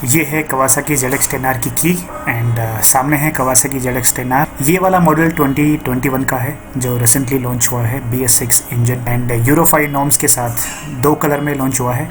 ये है Kawasaki ZX-10R की की एंड सामने है Kawasaki ZX-10R। ये वाला मॉडल 2021 का है जो रिसेंटली लॉन्च हुआ है BS6 engine and euro 5 norms के साथ 2 कलर में लॉन्च हुआ है,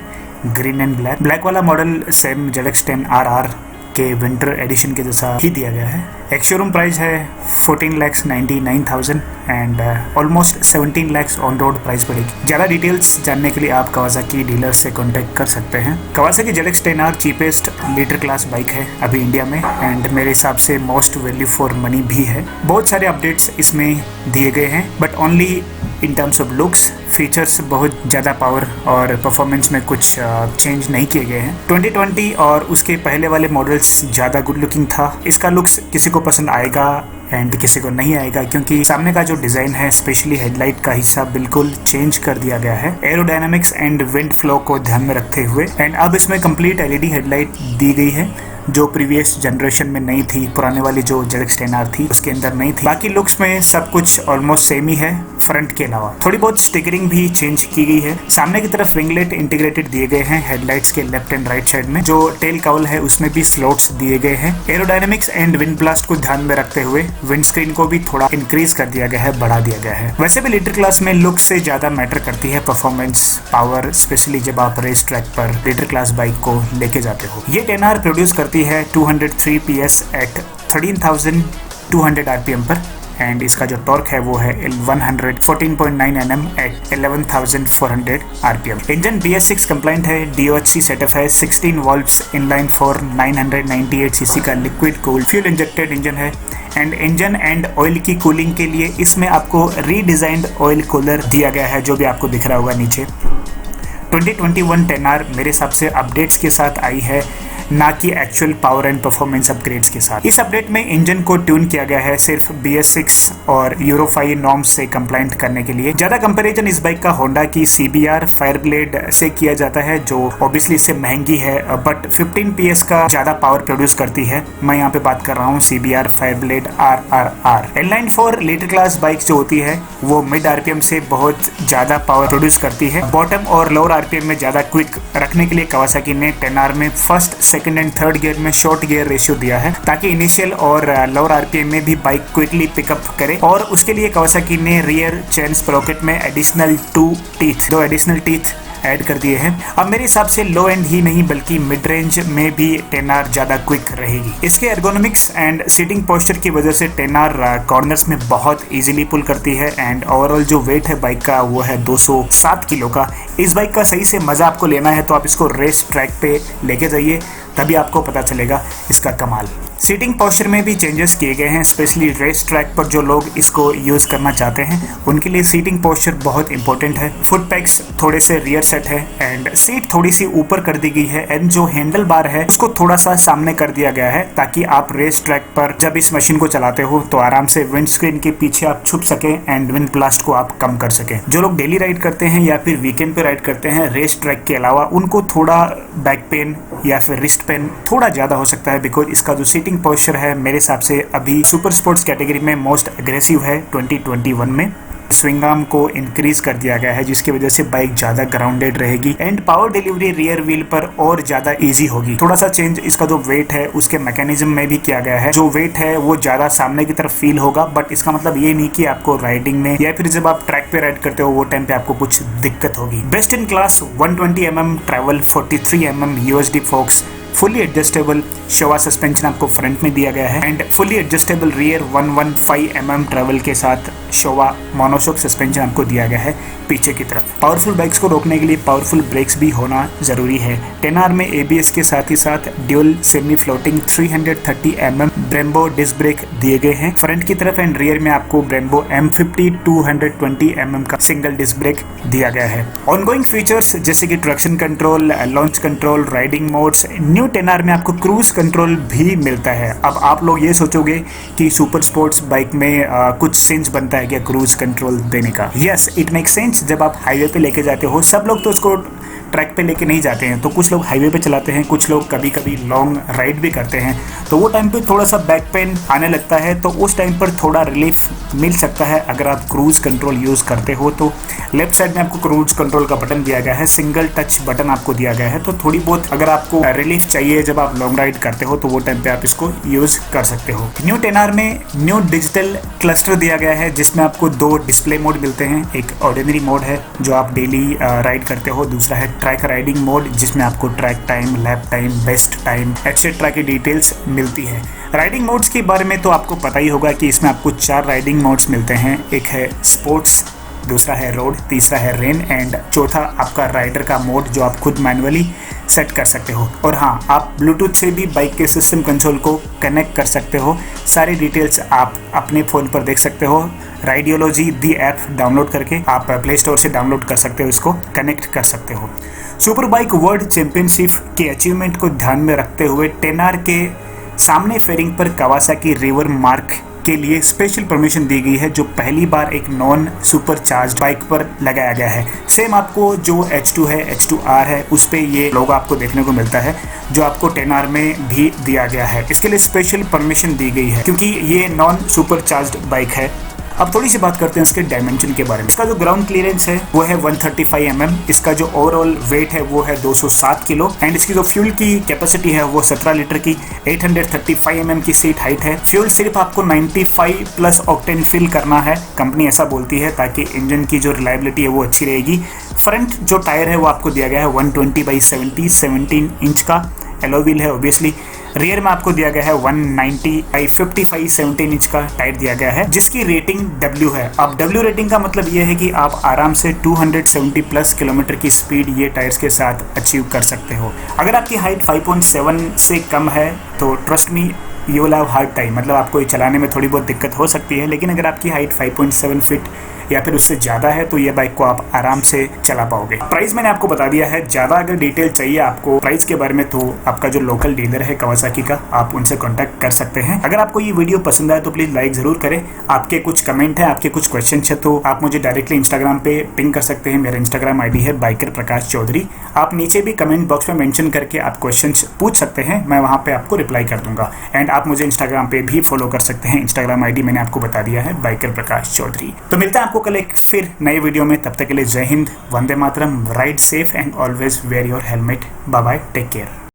ग्रीन एंड ब्लैक। ब्लैक वाला मॉडल सेम ZX-10RR के विंटर एडिशन के जैसा ही दिया गया है। एक शोरूम प्राइस है 14,99,000 and almost 17 lakh on road price पड़ेगी। ज़्यादा डिटेल्स जानने के लिए आप Kawasaki डीलर से कांटेक्ट कर सकते हैं। Kawasaki ZX-10R cheapest litre class bike है अभी इंडिया में एंड मेरे हिसाब से मोस्ट वैल्यू फॉर मनी भी है। बहुत सारे अपडेट्स इसमें दिए गए हैं but only in terms of looks. Features बहुत ज़्यादा पावर और परफॉर्मेंस में कुछ चेंज नहीं किए गए हैं। 2020 और उसके पहले वाले मॉडल्स ज़्यादा गुड लुकिंग था। इसका लुक्स किसी को पसंद आएगा एंड किसी को नहीं आएगा क्योंकि सामने का जो डिज़ाइन है स्पेशली हेडलाइट का हिस्सा बिल्कुल चेंज कर दिया गया है एरोडायनामिक्स एंड विंड फ्लो को ध्यान में रखते हुए। एंड अब इसमें कंप्लीट LED हेडलाइट दी गई है जो प्रीवियस जनरेशन में नहीं थी, पुराने वाली जो ZX-10R थी उसके अंदर नहीं थी। बाकी लुक्स में सब कुछ ऑलमोस्ट सेम ही है फ्रंट के अलावा। थोड़ी बहुत स्टिकरिंग भी चेंज की गई है। सामने की तरफ विंगलेट इंटीग्रेटेड दिए गए हैं हेडलाइट्स के लेफ्ट एंड राइट साइड में। जो टेल काउल है उसमें भी स्लॉट्स दिए गए हैं। एरोडायनामिक्स एंड विंड ब्लास्ट को ध्यान में रखते हुए विंड स्क्रीन को भी थोड़ा इंक्रीज कर दिया गया है, बढ़ा दिया गया है। वैसे भी लीटर क्लास में लुक से ज्यादा मैटर करती है परफॉर्मेंस, पावर, स्पेशली जब आप रेस ट्रैक पर लीटर क्लास बाइक को लेके जाते हो। ये 10R प्रोड्यूस करती है 203 PS एट 13,200 RPM पर एंड इसका जो टॉर्क है वो है 114.9 Nm at 11,400 RPM। Engine BS6 compliant है, DOHC सेटअप है, 16 वॉल्व्स इनलाइन फॉर 998 cc का liquid cooled fuel injected engine है एंड इंजन एंड ऑयल की कूलिंग के लिए इसमें आपको रीडिजाइंड ऑयल कूलर दिया गया है जो भी आपको दिख रहा होगा नीचे। 2021 10R मेरे हिसाब से अपडेट्स के साथ आई है, ना कि actual power and performance upgrades के साथ। इस अपडेट में इंजन को ट्यून किया गया है सिर्फ BS6 और यूरो 5 नॉर्म्स से कंप्लाइंट करने के लिए। ज्यादा कंपैरिजन इस बाइक का होंडा की CBR फायरब्लेड से किया जाता है जो ऑब्वियसली इससे महंगी है बट 15 PS का ज्यादा पावर प्रोड्यूस करती है। मैं यहाँ पे बात कर रहा हूँ CBR Fireblade RRR। Inline 4 litre class bike जो होती है वो मिड RPM से बहुत ज्यादा पावर प्रोड्यूस करती है। बॉटम और लोअर RPM में ज्यादा क्विक रखने के लिए Kawasaki ने 10R में first, second and third gear में शॉर्ट गियर रेशियो दिया है ताकि इनिशियल और लोअर RPM में भी बाइक क्विकली पिकअप करे और उसके लिए Kawasaki ने रियर चेन स्प्रोकेट में एडिशनल 2 टीथ ऐड कर दिए हैं। अब मेरे हिसाब से लो एंड ही नहीं बल्कि मिड रेंज में भी 10R ज्यादा क्विक रहेगी। इसके एर्गोनॉमिक्स एंड सीटिंग पोस्चर की वजह से 10R कॉर्नर्स में बहुत इजीली पुल करती है एंड ओवरऑल जो वेट है बाइक का वो है 207 किलो का। इस बाइक का सही से मजा आपको लेना है तो आप इसको रेस ट्रैक पे लेके जाइए, तभी आपको पता चलेगा इसका कमाल। सीटिंग पोस्चर में भी चेंजेस किए गए हैं, स्पेशली रेस ट्रैक पर जो लोग इसको यूज करना चाहते हैं उनके लिए सीटिंग पोस्चर बहुत इंपॉर्टेंट है। फुट पैक्स थोड़े से रियर सेट है एंड सीट थोड़ी सी ऊपर कर दी गई है एंड जो हैंडल बार है उसको थोड़ा सा सामने कर दिया गया है ताकि आप रेस ट्रैक पर जब इस मशीन को चलाते हो तो आराम से विंड स्क्रीन के पीछे आप छुप सके एंड विंड ब्लास्ट को आप कम कर सके। जो लोग डेली राइड करते हैं या फिर वीकेंड पे राइड करते हैं रेस ट्रैक के अलावा उनको थोड़ा बैक पेन या फिर रिस्ट पेन थोड़ा ज्यादा हो सकता है बिकॉज इसका जो सीटिंग पोस्चर है मेरे हिसाब से अभी सुपर स्पोर्ट्स कैटेगरी में मोस्ट अग्रेसिव है। 2021 में स्विंग आर्म को इंक्रीज कर दिया गया है जिसकी वजह से बाइक ज्यादा ग्राउंडेड रहेगी and power delivery rear wheel पर और ज्यादा इजी होगी। थोड़ा सा चेंज इसका जो वेट है उसके मैकेनिज्म में भी किया गया है। जो वेट है वो ज्यादा सामने की तरफ फील होगा बट इसका मतलब ये नहीं कि आपको राइडिंग में या फिर जब आप ट्रैक पे राइड करते हो वो टाइम पे आपको कुछ दिक्कत होगी। Best in class 120 mm travel 43 mm USD forks, fully adjustable Showa suspension आपको फ्रंट में दिया गया है and fully adjustable rear 115 mm travel के साथ शोवा मोनोशॉक सस्पेंशन आपको दिया गया है पीछे की तरफ। पावरफुल बाइक्स को रोकने के लिए पावरफुल ब्रेक्स भी होना जरूरी है। 10R में ABS के साथ ही साथ dual semi floating 330 mm Brembo disc brake दिए गए हैं फ्रंट की तरफ एंड रियर में आपको ब्रेम्बो M50 220 mm का सिंगल डिस्क ब्रेक दिया गया है। ऑनगोइंग फीचर्स जैसे कि traction control, launch control, riding modes, new 10R में आपको क्रूज कंट्रोल भी मिलता है। अब आप लोग ये सोचोगे कि सुपर स्पोर्ट्स बाइक में कुछ सेंस बनता है क्या क्रूज कंट्रोल देने का? Yes, it make sense. जब आप हाईवे पे लेके जाते हो सब लोग तो उसको ट्रैक पे लेके नहीं जाते हैं, तो कुछ लोग हाईवे पे चलाते हैं, कुछ लोग कभी कभी लॉन्ग राइड भी करते हैं, तो वो टाइम पे थोड़ा सा बैक पेन आने लगता है, तो उस टाइम पर थोड़ा रिलीफ मिल सकता है अगर आप क्रूज कंट्रोल यूज़ करते हो। तो लेफ्ट साइड में आपको क्रूज कंट्रोल का बटन दिया गया है, सिंगल टच बटन आपको दिया गया है, तो थोड़ी बहुत अगर आपको रिलीफ चाहिए जब आप लॉन्ग राइड करते हो तो वो टाइम पे आप इसको यूज़ कर सकते हो। न्यू 10R में न्यू डिजिटल क्लस्टर दिया गया है, जिसमें आपको 2 डिस्प्ले मोड मिलते हैं। एक ऑर्डिनरी मोड है जो आप डेली राइड करते हो, दूसरा है ट्रैक राइडिंग मोड जिसमें आपको track time, lap time, best time etcetera की डिटेल्स मिलती है। राइडिंग मोड्स के बारे में तो आपको पता ही होगा कि इसमें आपको 4 राइडिंग मोड्स मिलते हैं। एक है स्पोर्ट्स, दूसरा है रोड, तीसरा है रेन एंड चौथा आपका राइडर का मोड जो आप खुद मैनुअली सेट कर सकते हो। और हाँ, आप ब्लूटूथ से भी बाइक के सिस्टम कंसोल को कनेक्ट कर सकते हो। सारी डिटेल्स आप अपने फ़ोन पर देख सकते हो। राइडियोलॉजी दी ऐप डाउनलोड करके आप प्ले स्टोर से डाउनलोड कर सकते हो, इसको कनेक्ट कर सकते हो। सुपर बाइक वर्ल्ड चैंपियनशिप के अचीवमेंट को ध्यान में रखते हुए 10R के सामने फेयरिंग पर कावासाकी रिवर मार्क के लिए स्पेशल परमिशन दी गई है, जो पहली बार एक नॉन सुपर चार्ज बाइक पर लगाया गया है। सेम आपको जो H2 है, H2R है, उस पे ये लोगो आपको देखने को मिलता है, जो आपको 10R में भी दिया गया है। इसके लिए स्पेशल परमिशन दी गई है क्योंकि ये नॉन सुपर चार्ज बाइक है। अब थोड़ी सी बात करते हैं इसके डायमेंशन के बारे में। इसका जो ग्राउंड क्लियरेंस है वो है 135 mm, इसका जो ओवरऑल वेट है वो है 207 किलो एंड इसकी जो फ्यूल की कैपेसिटी है वो 17 लीटर की 835 mm की सीट हाइट है। फ्यूल सिर्फ आपको 95 प्लस ऑक्टेन फिल करना है, कंपनी ऐसा बोलती है, ताकि इंजन की जो रिलायबिलिटी है वो अच्छी रहेगी। फ्रंट जो टायर है वो आपको दिया गया है 120/70 17 इंच का एलो व्हील है ऑब्वियसली। रियर में आपको दिया गया है 190/55 17 इंच का टायर दिया गया है, जिसकी रेटिंग W है। अब W रेटिंग का मतलब ये है कि आप आराम से 270 प्लस किलोमीटर की स्पीड ये टायर्स के साथ अचीव कर सकते हो। अगर आपकी हाइट 5.7 से कम है तो trust me you will have hard time, मतलब आपको ये चलाने में थोड़ी बहुत दिक्कत हो सकती है। लेकिन अगर आपकी हाइट 5.7 फीट या फिर उससे ज़्यादा है तो ये बाइक को आप आराम से चला पाओगे। प्राइस मैंने आपको बता दिया है। ज़्यादा अगर डिटेल चाहिए आपको प्राइस के बारे में तो आपका जो लोकल डीलर है कावासाकी का, आप उनसे कॉन्टैक्ट कर सकते हैं। अगर आपको ये वीडियो पसंद आए तो प्लीज़ लाइक ज़रूर करें। आपके कुछ कमेंट है, आपके कुछ क्वेश्चन है तो आप मुझे डायरेक्टली इंस्टाग्राम पे पिंग कर सकते हैं। मेरा इंस्टाग्राम ID है बाइकर प्रकाश चौधरी। आप नीचे भी कमेंट बॉक्स में मेंशन करके आप क्वेश्चन पूछ सकते हैं, मैं वहाँ पे आपको रिप्लाई कर दूंगा। एंड आप मुझे इंस्टाग्राम पे भी फॉलो कर सकते हैं। इंस्टाग्राम ID मैंने आपको बता दिया है, बाइकर प्रकाश चौधरी। तो मिलता है आपको कल एक फिर नए वीडियो में, तब तक के लिए जय हिंद, वंदे मातरम, ride safe and always wear your helmet. Bye bye, take care.